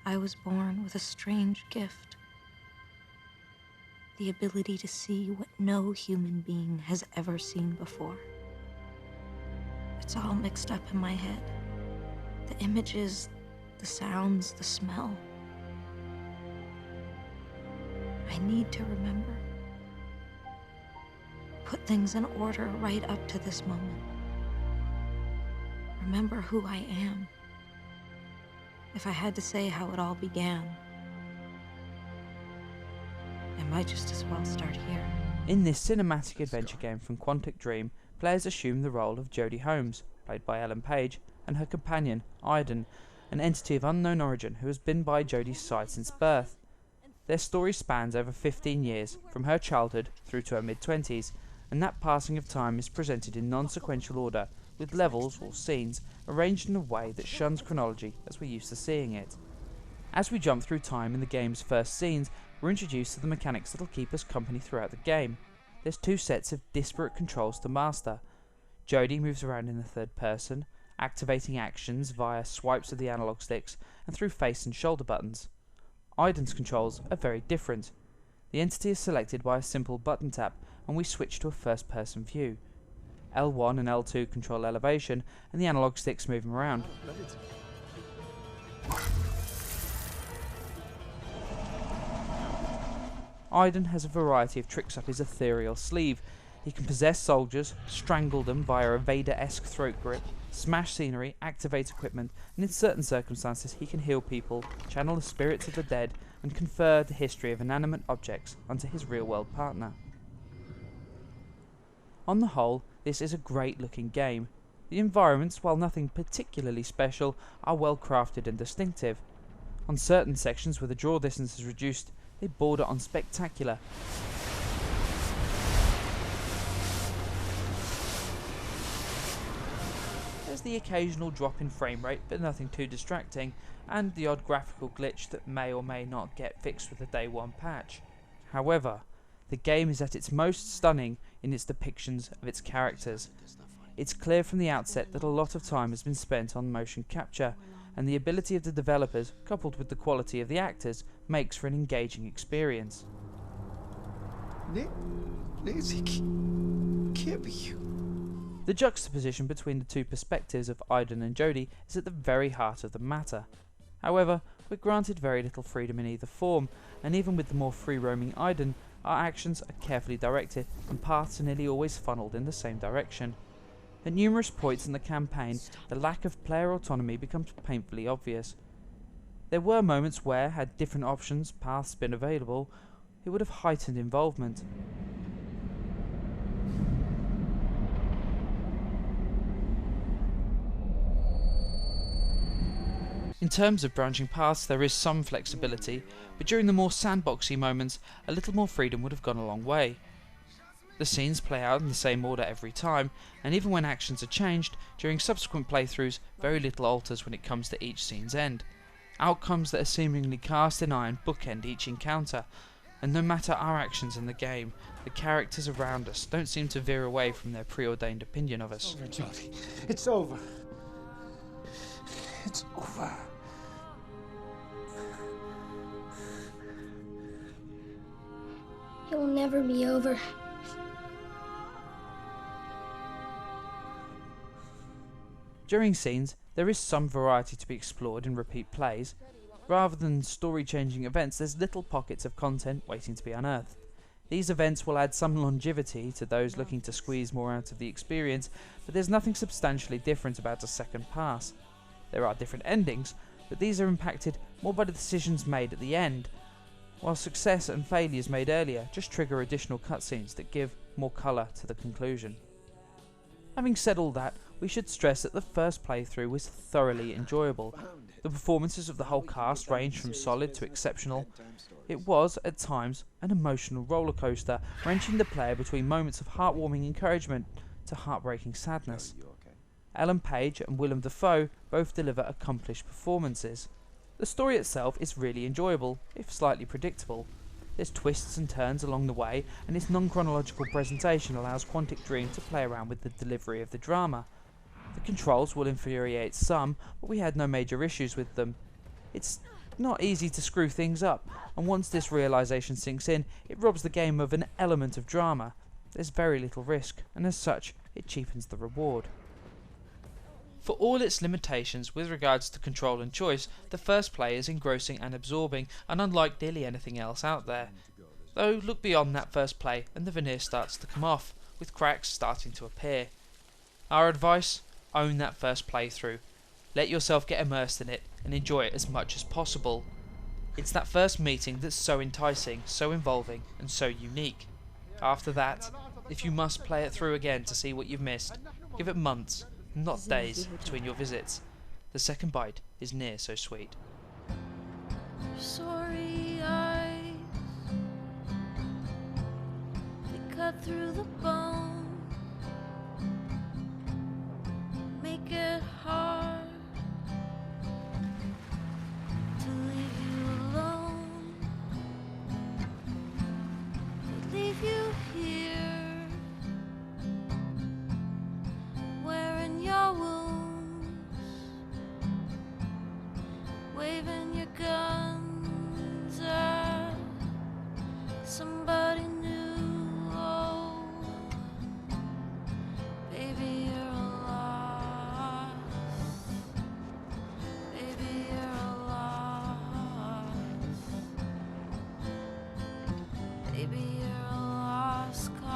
I was born with a strange gift. The ability to see what no human being has ever seen before. It's all mixed up in my head. The images, the sounds, the smell. I need to remember. Put things in order right up to this moment. Remember who I am. If I had to say how it all began, I might just as well start here. In this cinematic adventure game from Quantic Dream, players assume the role of Jodie Holmes, played by Ellen Page, and her companion, Aiden, an entity of unknown origin who has been by Jodie's side since birth. Their story spans over 15 years, from her childhood through to her mid-20s, and that passing of time is presented in non-sequential order, with levels, or scenes, arranged in a way that shuns chronology as we're used to seeing it. As we jump through time in the game's first scenes, we're introduced to the mechanics that'll keep us company throughout the game. There's two sets of disparate controls to master. Jodie moves around in the third person, activating actions via swipes of the analog sticks and through face and shoulder buttons. Aiden's controls are very different. The entity is selected by a simple button tap, and we switch to a first person view. L1 and L2 control elevation, and the analog sticks move him around. Aiden has a variety of tricks up his ethereal sleeve. He can possess soldiers, strangle them via a Vader-esque throat grip, smash scenery, activate equipment, and in certain circumstances he can heal people, channel the spirits of the dead, and confer the history of inanimate objects onto his real-world partner. On the whole, this is a great looking game. The environments, while nothing particularly special, are well crafted and distinctive. On certain sections where the draw distance is reduced, they border on spectacular. There's the occasional drop in frame rate, but nothing too distracting, and the odd graphical glitch that may or may not get fixed with a day one patch. However, the game is at its most stunning in its depictions of its characters. It's clear from the outset that a lot of time has been spent on motion capture, and the ability of the developers, coupled with the quality of the actors, makes for an engaging experience. Nancy, can't be you. The juxtaposition between the two perspectives of Aiden and Jodie is at the very heart of the matter. However, we're granted very little freedom in either form, and even with the more free-roaming Aiden, our actions are carefully directed and paths are nearly always funneled in the same direction. At numerous points in the campaign, the lack of player autonomy becomes painfully obvious. There were moments where, had different options, paths been available, it would have heightened involvement. In terms of branching paths, there is some flexibility, but during the more sandboxy moments, a little more freedom would have gone a long way. The scenes play out in the same order every time, and even when actions are changed, during subsequent playthroughs, very little alters when it comes to each scene's end. Outcomes that are seemingly cast in iron bookend each encounter, and no matter our actions in the game, the characters around us don't seem to veer away from their preordained opinion of us. It's over, Jodie. It's over. It's over. It will never be over. During scenes, there is some variety to be explored in repeat plays. Rather than story-changing events, there's little pockets of content waiting to be unearthed. These events will add some longevity to those looking to squeeze more out of the experience, but there's nothing substantially different about a second pass. There are different endings, but these are impacted more by the decisions made at the end, while success and failures made earlier just trigger additional cutscenes that give more colour to the conclusion. Having said all that, we should stress that the first playthrough was thoroughly enjoyable. The performances of the whole cast ranged from solid to exceptional. It was, at times, an emotional rollercoaster, wrenching the player between moments of heartwarming encouragement to heartbreaking sadness. Ellen Page and Willem Dafoe both deliver accomplished performances. The story itself is really enjoyable, if slightly predictable. There's twists and turns along the way, and its non-chronological presentation allows Quantic Dream to play around with the delivery of the drama. The controls will infuriate some, but we had no major issues with them. It's not easy to screw things up, and once this realization sinks in, it robs the game of an element of drama. There's very little risk, and as such, it cheapens the reward. For all its limitations with regards to control and choice, the first play is engrossing and absorbing, and unlike nearly anything else out there. Though look beyond that first play and the veneer starts to come off, with cracks starting to appear. Our advice? Own that first playthrough. Let yourself get immersed in it and enjoy it as much as possible. It's that first meeting that's so enticing, so involving, and so unique. After that, if you must play it through again to see what you've missed, give it months, not days, between your visits. The second bite is near so sweet. Sorry eyes, they cut through the bone, make it hard to leave you alone. They leave you here, wearing your wounds, waving your guns at somebody new. Oh, baby, you're lost. Baby, you're lost. Baby, you're a lost cause.